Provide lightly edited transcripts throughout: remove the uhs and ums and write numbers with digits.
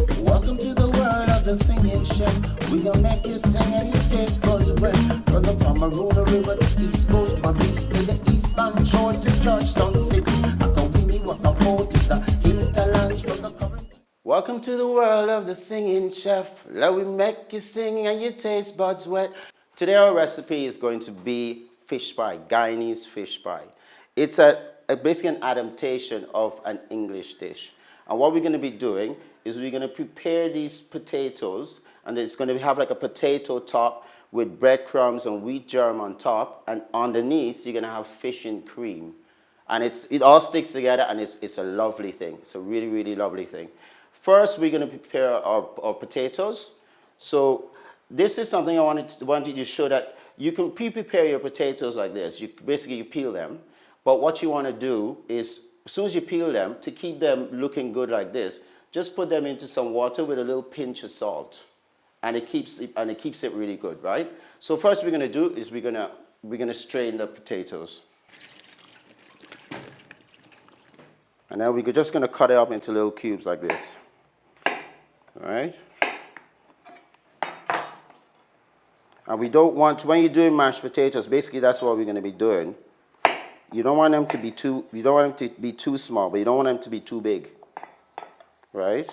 Welcome to the world of the singing chef. We gonna make you sing and your taste buds wet. From the Pomeranian River to East Coast, Paris to the eastern shore to Georgetown City. I can win you what about it, the hinterlands from the current. Welcome to the world of the singing chef. Let we make you sing and your taste buds wet. Today our recipe is going to be fish pie, Guyanese fish pie. It's basically an adaptation of an English dish. And what we're going to be doing is we're going to prepare these potatoes, and it's going to have like a potato top with breadcrumbs and wheat germ on top, and underneath you're going to have fish and cream. And it all sticks together, and it's a lovely thing. It's a really, really lovely thing. First, we're going to prepare our potatoes. So this is something I wanted to show that you can pre-prepare your potatoes like this. You peel them, but what you want to do is, as soon as you peel them, to keep them looking good like this, just put them into some water with a little pinch of salt, and it keeps it really good, right? So first we're going to do is we're going to strain the potatoes, and then we're just going to cut it up into little cubes like this. All right. And we don't want, when you're doing mashed potatoes, basically that's what we're going to be doing. You don't want them to be too small, but you don't want them to be too big. Right?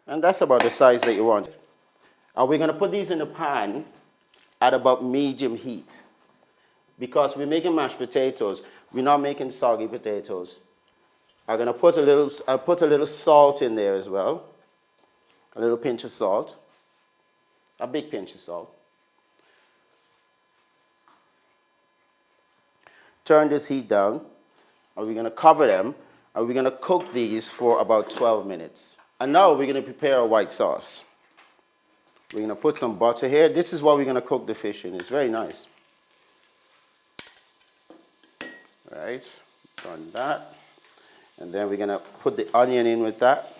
And that's about the size that you want. And we're going to put these in the pan at about medium heat. Because we're making mashed potatoes, we're not making soggy potatoes. I'm going to put a little salt in there as well. A little pinch of salt. A big pinch of salt. Turn this heat down, and we're going to cover them, and we're going to cook these for about 12 minutes. And now we're going to prepare a white sauce. We're going to put some butter here. This is what we're going to cook the fish in. It's very nice. Right, done that. And then we're going to put the onion in with that.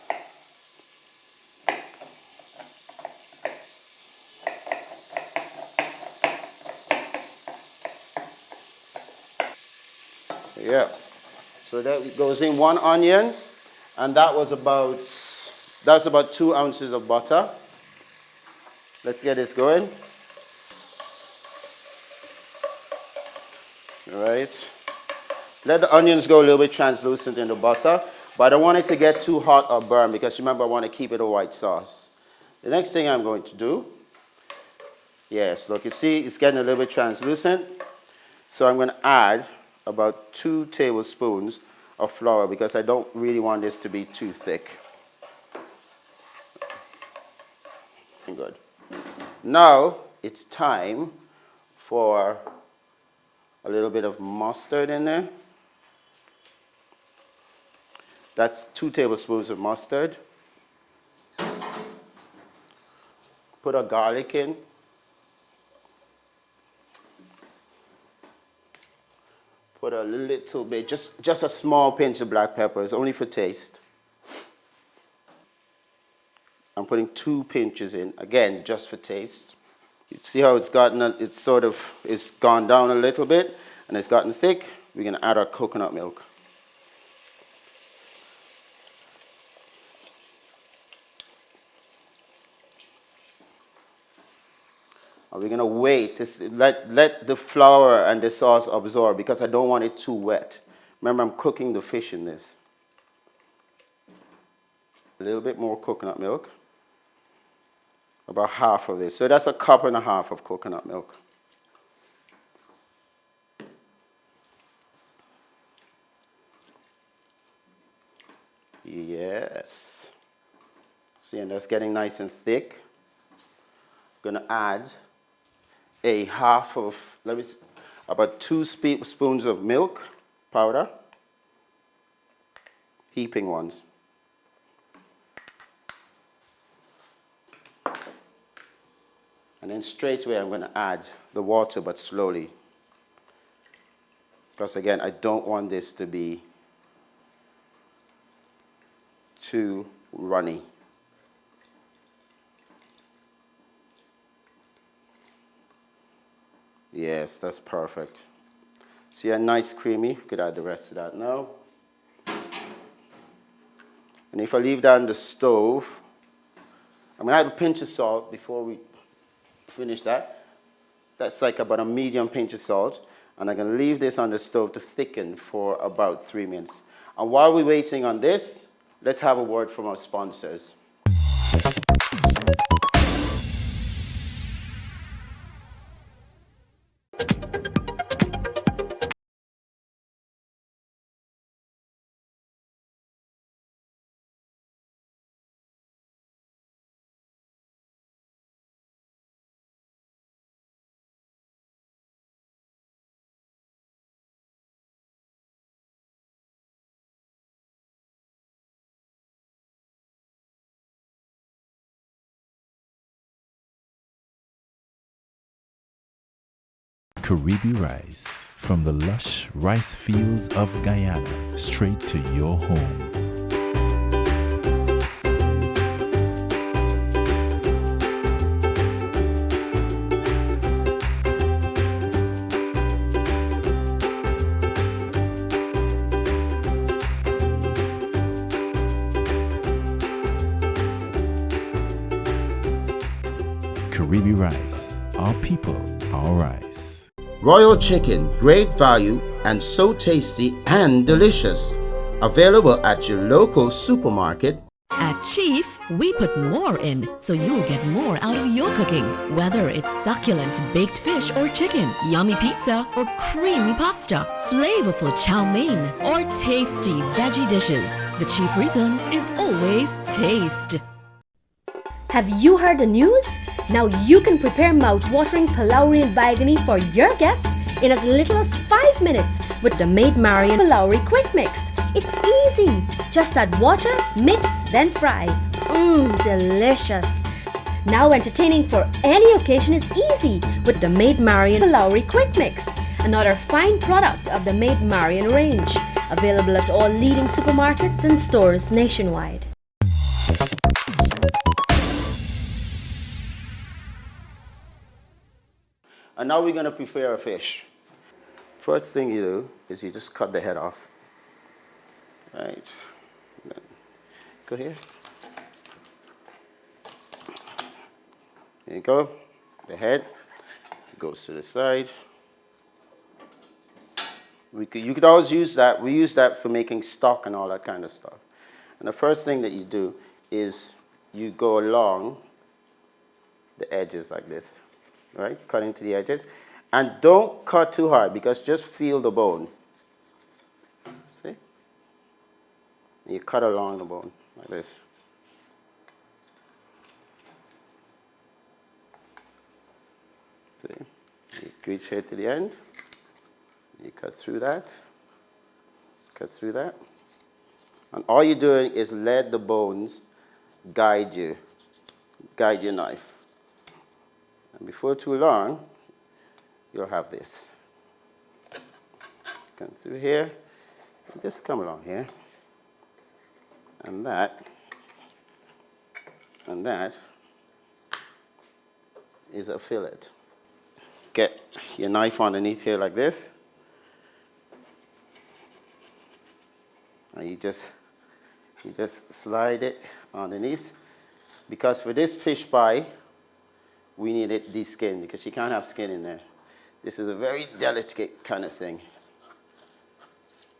Yeah, so that goes in one onion, and that's about 2 ounces of butter. Let's get this going. All right. Let the onions go a little bit translucent in the butter, but I don't want it to get too hot or burn, because remember I want to keep it a white sauce. The next thing I'm going to do, yes, look, you see it's getting a little bit translucent, so I'm going to add about 2 tablespoons of flour, because I don't really want this to be too thick. Good. Now it's time for a little bit of mustard in there. That's 2 tablespoons of mustard. Put a garlic in. Put a little bit, just a small pinch of black pepper. It's only for taste. I'm putting 2 pinches in, again, just for taste. You see how it's gone down a little bit, and it's gotten thick. We're going to add our coconut milk. And we're going to wait to let the flour and the sauce absorb, because I don't want it too wet. Remember, I'm cooking the fish in this. A little bit more coconut milk. About half of this. So that's 1.5 cups of coconut milk. Yes. See, and that's getting nice and thick. I'm going to add about 2 spoons of milk powder. Heaping ones. And then straight away I'm going to add the water, but slowly. Because again, I don't want this to be too runny. Yes, that's perfect. See, a nice creamy. Could add the rest of that now. And if I leave that on the stove, I'm going to add a pinch of salt before we finish that. That's like about a medium pinch of salt. And I'm going to leave this on the stove to thicken for about 3 minutes. And while we're waiting on this, let's have a word from our sponsors. Caribbean rice from the lush rice fields of Guyana straight to your home. Caribbean rice, our people, our rice. Royal chicken, great value and so tasty and delicious. Available at your local supermarket. At Chief, we put more in so you'll get more out of your cooking. Whether it's succulent baked fish or chicken, yummy pizza or creamy pasta, flavorful chow mein or tasty veggie dishes, the chief reason is always taste. Have you heard the news? Now you can prepare mouth-watering Palauri Baigani for your guests in as little as 5 minutes with the Maid Marian Palauri Quick Mix. It's easy. Just add water, mix, then fry. Delicious. Now entertaining for any occasion is easy with the Maid Marian Palauri Quick Mix, another fine product of the Maid Marian range, available at all leading supermarkets and stores nationwide. And now we're going to prepare our fish. First thing you do is you just cut the head off. Right. Then go here. There you go. The head goes to the side. You could always use that. We use that for making stock and all that kind of stuff. And the first thing that you do is you go along the edges like this. Right? Cut into the edges. And don't cut too hard because just feel the bone. See? And you cut along the bone like this. See? You reach here to the end. You cut through that. Cut through that. And all you're doing is let the bones guide you. Guide your knife. And before too long, you'll have this. Come through here, just come along here. And that is a fillet. Get your knife underneath here like this. And you just slide it underneath. Because for this fish pie, we need it de-skinned because you can't have skin in there. This is a very delicate kind of thing.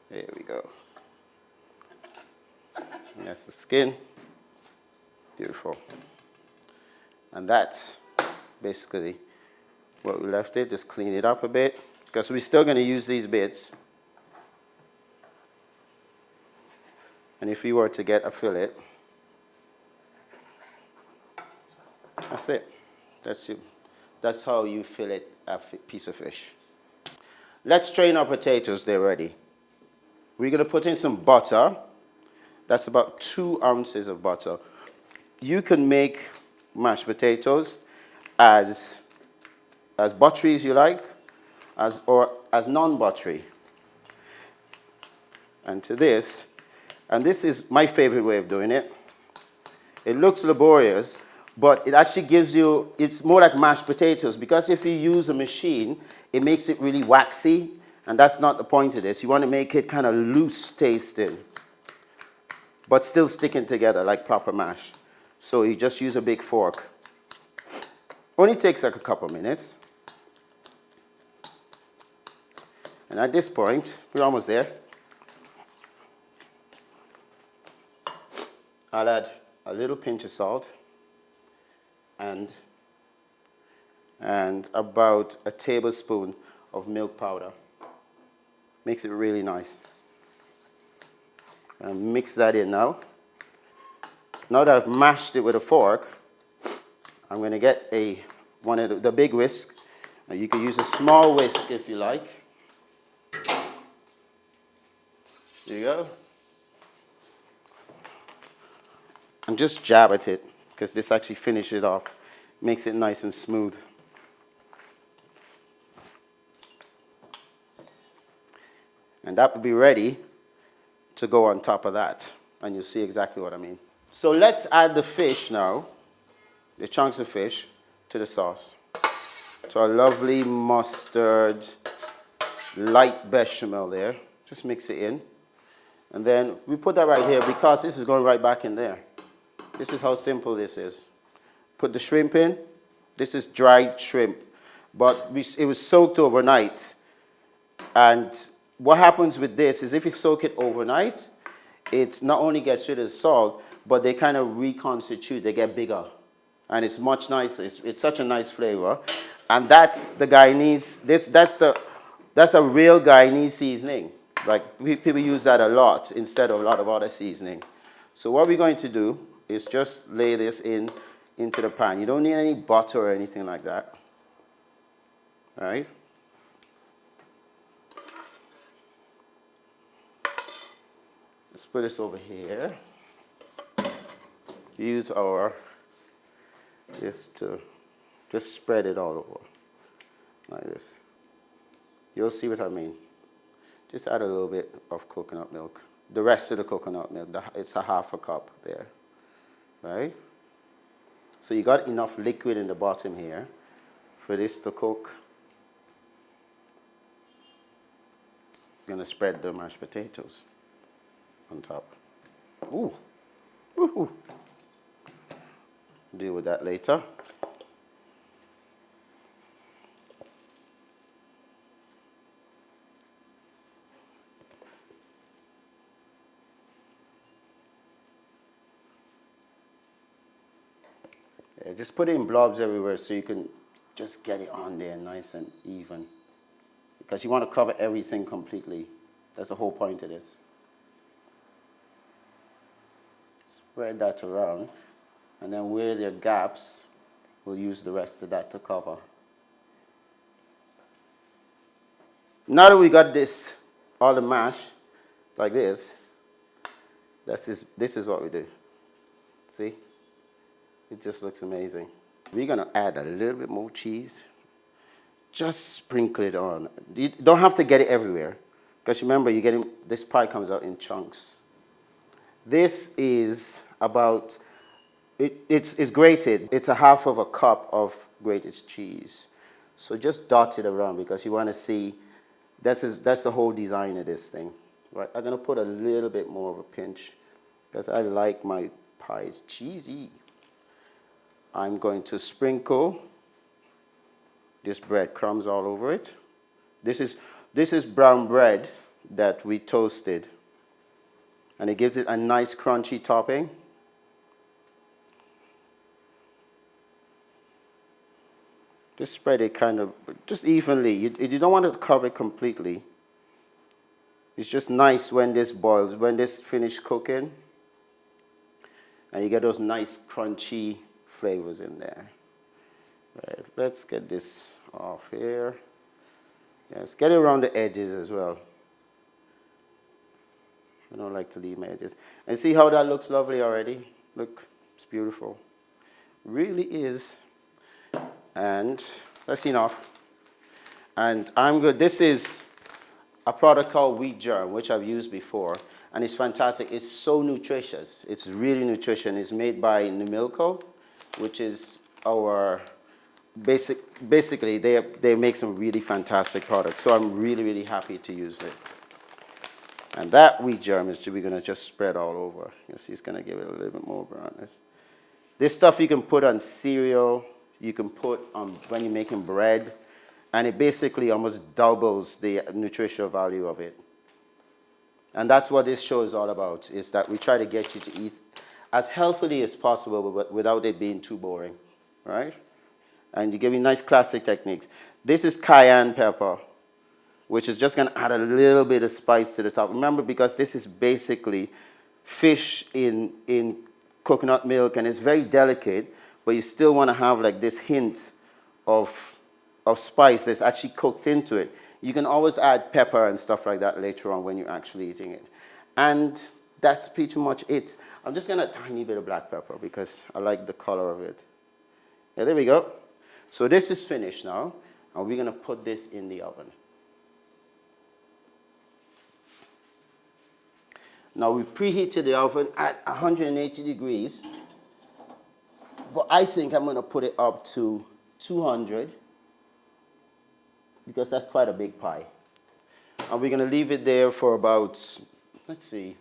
There we go. And that's the skin. Beautiful. And that's basically what we left it. Just clean it up a bit because we're still going to use these bits. And if you were to get a fillet, that's it. That's how you fillet a piece of fish. Let's strain our potatoes. They're ready. We're going to put in some butter. That's about 2 ounces of butter. You can make mashed potatoes as buttery as you like, or as non-buttery. And this is my favorite way of doing it. It looks laborious, but it actually gives you, it's more like mashed potatoes, because if you use a machine, it makes it really waxy, and that's not the point of this. You want to make it kind of loose tasting. but still sticking together like proper mash. So you just use a big fork. Only takes like a couple minutes. And at this point, we're almost there. I'll add a little pinch of salt and about a tablespoon of milk powder. Makes it really nice. And mix that in now. Now that I've mashed it with a fork, I'm going to get one of the big whisk. Now you can use a small whisk if you like. There you go. And just jab at it, because this actually finishes it off. Makes it nice and smooth. And that will be ready to go on top of that. And you'll see exactly what I mean. So let's add the fish now, the chunks of fish, to the sauce. So a lovely mustard, light bechamel there. Just mix it in. And then we put that right here because this is going right back in there. This is how simple this is. Put the shrimp in. This is dried shrimp. But it was soaked overnight. And what happens with this is if you soak it overnight, it not only gets rid of the salt, but they kind of reconstitute. They get bigger. And it's much nicer. It's such a nice flavor. And that's the Guyanese. That's a real Guyanese seasoning. Like people use that a lot instead of a lot of other seasoning. So what we're going to do is just lay this into the pan. You don't need any butter or anything like that. All right? Let's put this over here. Use this to just spread it all over like this. You'll see what I mean. Just add a little bit of coconut milk. The rest of the coconut milk, it's a half a cup there, right? So you got enough liquid in the bottom here for this to cook. I'm gonna spread the mashed potatoes on top. Ooh, woohoo! Deal with that later. Yeah, just put it in blobs everywhere so you can just get it on there nice and even. Because you want to cover everything completely. That's the whole point of this. Spread that around. And then where there are gaps, we'll use the rest of that to cover. Now that we got this, all the mash, like this, this is what we do. See? It just looks amazing. We're gonna add a little bit more cheese. Just sprinkle it on. You don't have to get it everywhere. Because remember, this pie comes out in chunks. This is about, it's grated. It's a half of a cup of grated cheese. So just dot it around because you want to see, that's the whole design of this thing. Right? I'm going to put a little bit more of a pinch because I like my pies cheesy. I'm going to sprinkle this breadcrumbs all over it. This is brown bread that we toasted. And it gives it a nice crunchy topping. Just spread it kind of, just evenly. You don't want to cover it completely. It's just nice when this boils, when this finished cooking. And you get those nice crunchy flavors in there. Right, let's get this off here. Yes, get it around the edges as well. I don't like to leave my edges. And see how that looks lovely already? Look, it's beautiful. Really is. And that's enough. And I'm good. This is a product called wheat germ, which I've used before. And it's fantastic. It's so nutritious. It's really nutritious. It's made by Numilco, which is our basically they make some really fantastic products. So I'm really, really happy to use it. And that wheat germ is we're going to just spread all over. You see, it's going to give it a little bit more brownness. This stuff you can put on cereal, you can put on when you're making bread, and it basically almost doubles the nutritional value of it. And that's what this show is all about, is that we try to get you to eat as healthily as possible without it being too boring, right? And you give me nice classic techniques. This is cayenne pepper, which is just going to add a little bit of spice to the top. Remember, because this is basically fish in coconut milk, and it's very delicate, but you still want to have like this hint of spice that's actually cooked into it. You can always add pepper and stuff like that later on when you're actually eating it. And that's pretty much it. I'm just going to add a tiny bit of black pepper because I like the color of it. Yeah, there we go. So this is finished now, and we're going to put this in the oven. Now we preheated the oven at 180 degrees, but I think I'm going to put it up to 200 because that's quite a big pie. And we're going to leave it there for about, let's see,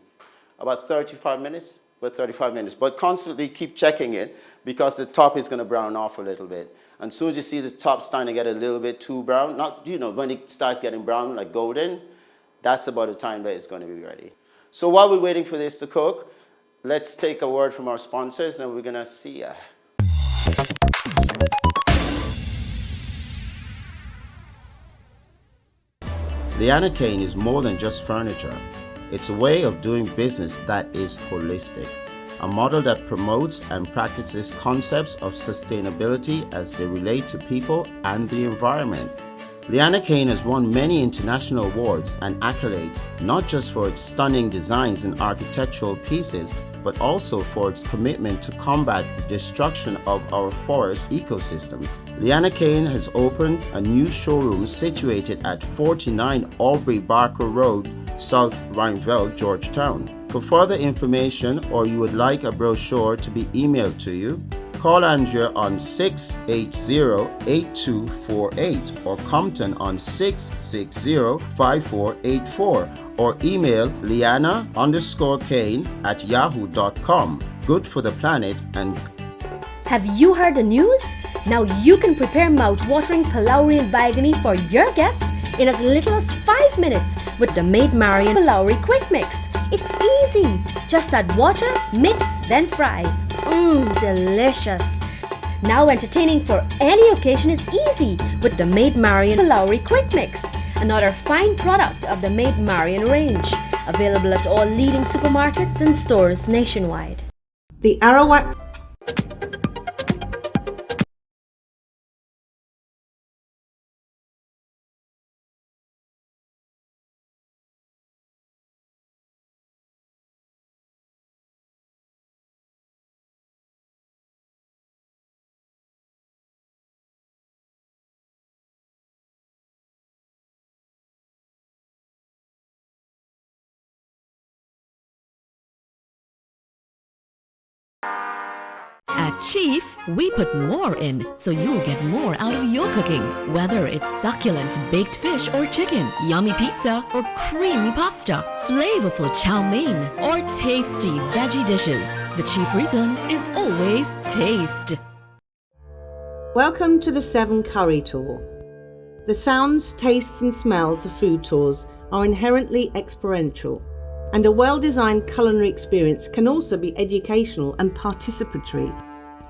about 35 minutes. About 35 minutes. But constantly keep checking it because the top is going to brown off a little bit. And as soon as you see the top starting to get a little bit too brown, not, you know, when it starts getting brown, like golden, that's about the time that it's going to be ready. So while we're waiting for this to cook, let's take a word from our sponsors and we're going to see ya. Liana Cane is more than just furniture. It's a way of doing business that is holistic, a model that promotes and practices concepts of sustainability as they relate to people and the environment. Liana Cane has won many international awards and accolades, not just for its stunning designs and architectural pieces, but also for its commitment to combat the destruction of our forest ecosystems. Liana Cane has opened a new showroom situated at 49 Aubrey Barker Road, South Rhineville, Georgetown. For further information, or you would like a brochure to be emailed to you, call Andrea on 680-8248 or Compton on 660-5484 or email liana_cane@yahoo.com. Good for the planet and... Have you heard the news? Now you can prepare mouth-watering Palaurean Baigani for your guests in as little as 5 minutes with the Maid Marian Palaurean Quick Mix. It's easy. Just add water, mix, then fry. Delicious. Now entertaining for any occasion is easy with the Maid Marian Palaurean Quick Mix, another fine product of the Maid Marian range, available at all leading supermarkets and stores nationwide. The Arawak At Chief, we put more in so you'll get more out of your cooking. Whether it's succulent baked fish or chicken, yummy pizza or creamy pasta, flavorful chow mein or tasty veggie dishes, the chief reason is always taste. Welcome to the 7 Curry Tour. The sounds, tastes and smells of food tours are inherently experiential, and a well-designed culinary experience can also be educational and participatory.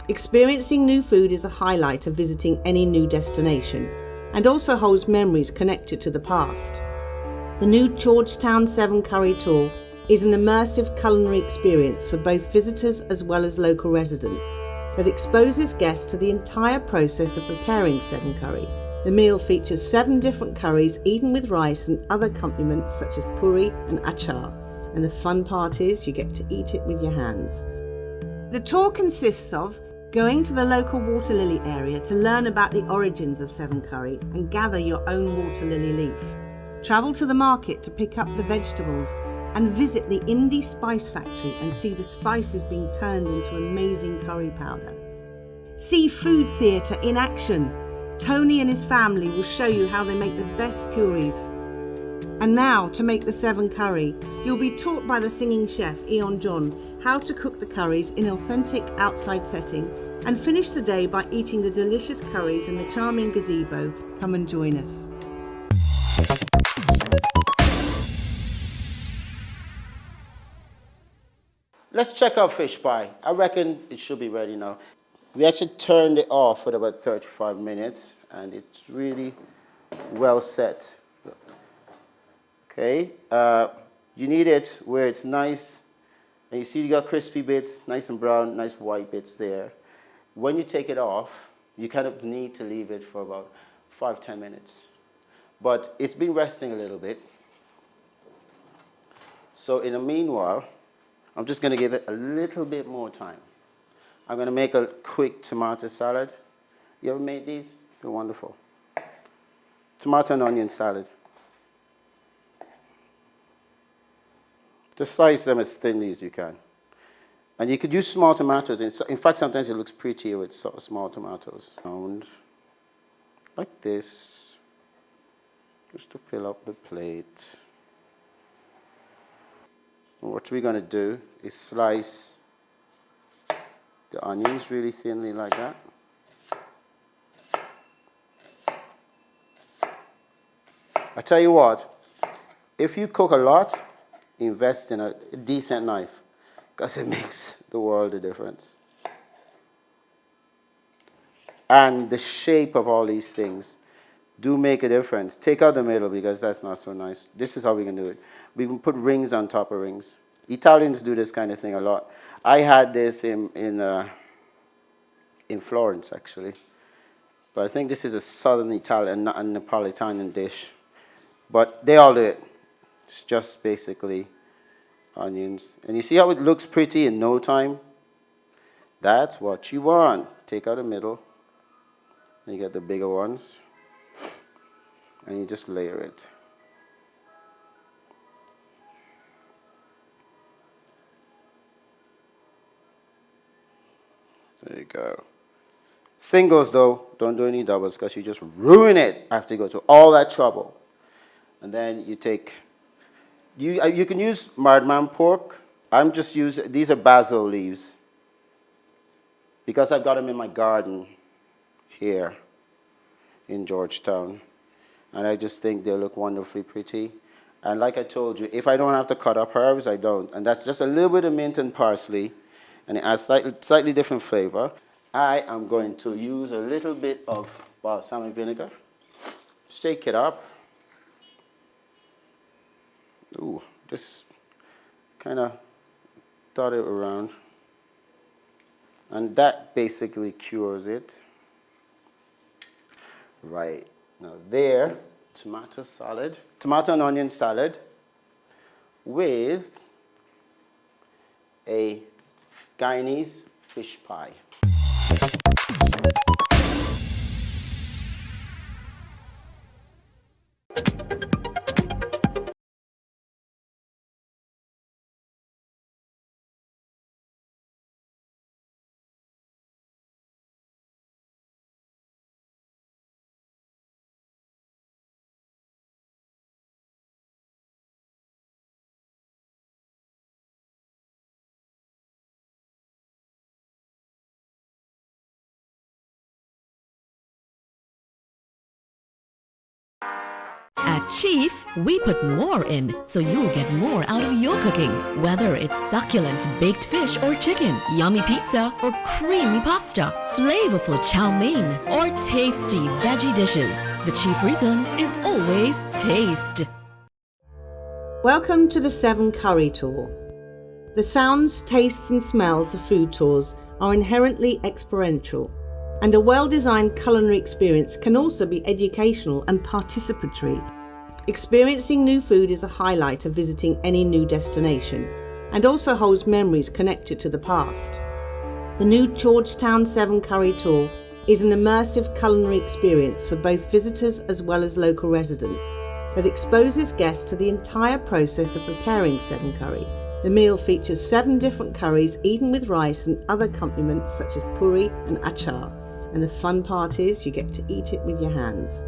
Experiencing new food is a highlight of visiting any new destination, and also holds memories connected to the past. The new Georgetown 7 Curry Tour is an immersive culinary experience for both visitors as well as local residents that exposes guests to the entire process of preparing 7 curry. The meal features 7 different curries eaten with rice and other accompaniments such as puri and achar. And the fun part is you get to eat it with your hands. The tour consists of going to the local water lily area to learn about the origins of 7 curry and gather your own water lily leaf. Travel to the market to pick up the vegetables and visit the Indie Spice Factory and see the spices being turned into amazing curry powder. See food theatre in action. Tony and his family will show you how they make the best puris. And now, to make the 7 curry, you'll be taught by the singing chef Eon John how to cook the curries in an authentic outside setting and finish the day by eating the delicious curries in the charming gazebo. Come and join us. Let's check out fish pie. I reckon it should be ready now. We actually turned it off for about 35 minutes and it's really well set. Okay, you need it where it's nice and you see you got crispy bits, nice and brown, nice white bits there. When you take it off, you kind of need to leave it for about 5-10 minutes. But it's been resting a little bit. So in the meanwhile, I'm just going to give it a little bit more time. I'm going to make a quick tomato salad. You ever made these? They're wonderful. Tomato and onion salad. Just slice them as thinly as you can. And you could use small tomatoes. In fact, sometimes it looks prettier with small tomatoes. And like this, just to fill up the plate. And what we're going to do is slice the onions really thinly like that. I tell you what, if you cook a lot, invest in a decent knife because it makes the world a difference. And the shape of all these things do make a difference. Take out the middle because that's not so nice. This is how we can do it. We can put rings on top of rings. Italians do this kind of thing a lot. I had this in Florence, actually. But I think this is a southern Italian, not a Napolitan dish. But they all do it. It's just basically onions. And you see how it looks pretty in no time? That's what you want. Take out the middle. And you get the bigger ones. And you just layer it. There you go. Singles, though, don't do any doubles because you just ruin it after you go through all that trouble. And then you take, you can use Mardman pork. I'm just using, these are basil leaves because I've got them in my garden here in Georgetown. And I just think they look wonderfully pretty. And like I told you, if I don't have to cut up herbs, I don't. And that's just a little bit of mint and parsley. And it adds slightly different flavor. I am going to use a little bit of balsamic vinegar. Shake it up. Ooh, just kind of dot it around. And that basically cures it. Right, now there, tomato and onion salad with a Guyanese fish pie. At Chief, we put more in so you'll get more out of your cooking. Whether it's succulent baked fish or chicken, yummy pizza or creamy pasta, flavorful chow mein or tasty veggie dishes, the chief reason is always taste. Welcome to the 7 Curry Tour. The sounds, tastes and smells of food tours are inherently experiential, and a well-designed culinary experience can also be educational and participatory. Experiencing new food is a highlight of visiting any new destination, and also holds memories connected to the past. The new Georgetown 7 Curry Tour is an immersive culinary experience for both visitors as well as local residents that exposes guests to the entire process of preparing 7 curry. The meal features 7 different curries eaten with rice and other accompaniments such as puri and achar. And the fun part is you get to eat it with your hands.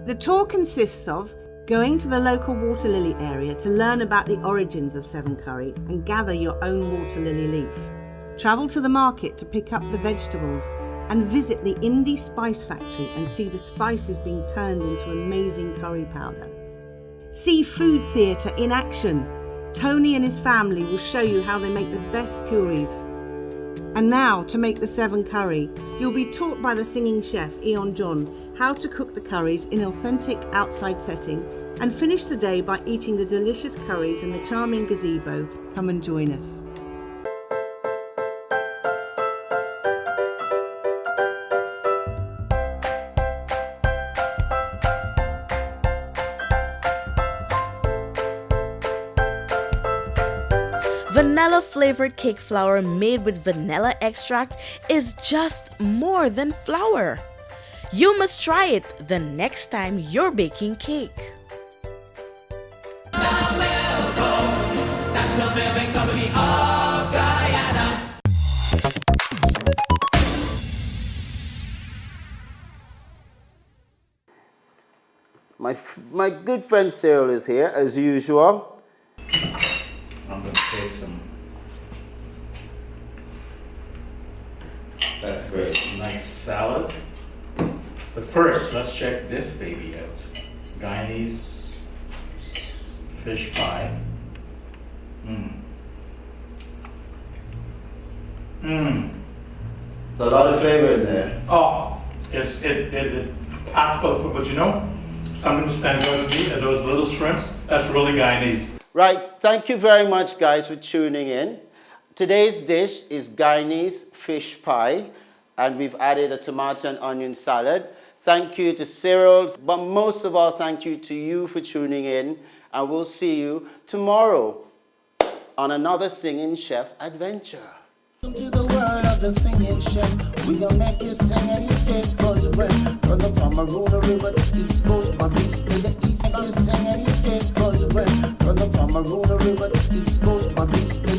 The tour consists of Going to the local water lily area to learn about the origins of Severn curry and gather your own water lily leaf. Travel to the market to pick up the vegetables and visit the Indie Spice Factory and see the spices being turned into amazing curry powder. See food theatre in action. Tony and his family will show you how they make the best purees. And now, to make the Severn curry, you'll be taught by the singing chef Eon John how to cook the curries in an authentic outside setting and finish the day by eating the delicious curries in the charming gazebo. Come and join us. Vanilla flavored cake flour made with vanilla extract is just more than flour. You must try it the next time you're baking cake. National Milling Company of Guyana. My good friend Cyril is here, as usual. I'm going to take some. That's great. Nice salad. But first, let's check this baby out. Guyanese fish pie. There's a lot of flavor in there. Oh, it's packed full of food, but you know, something stands out to me, and those little shrimps, that's really Guyanese. Right, thank you very much, guys, for tuning in. Today's dish is Guyanese fish pie, and we've added a tomato and onion salad. Thank you to Cyril, but most of all, thank you to you for tuning in, and we'll see you tomorrow on another Singing Chef adventure. To the world of the singing chef, we gon' make you sing and your taste buds wet. From the Pomeruna River to East Coast, my beast to the east, make you sing and your taste buds wet. From the Pomeruna River to East Coast, my beast to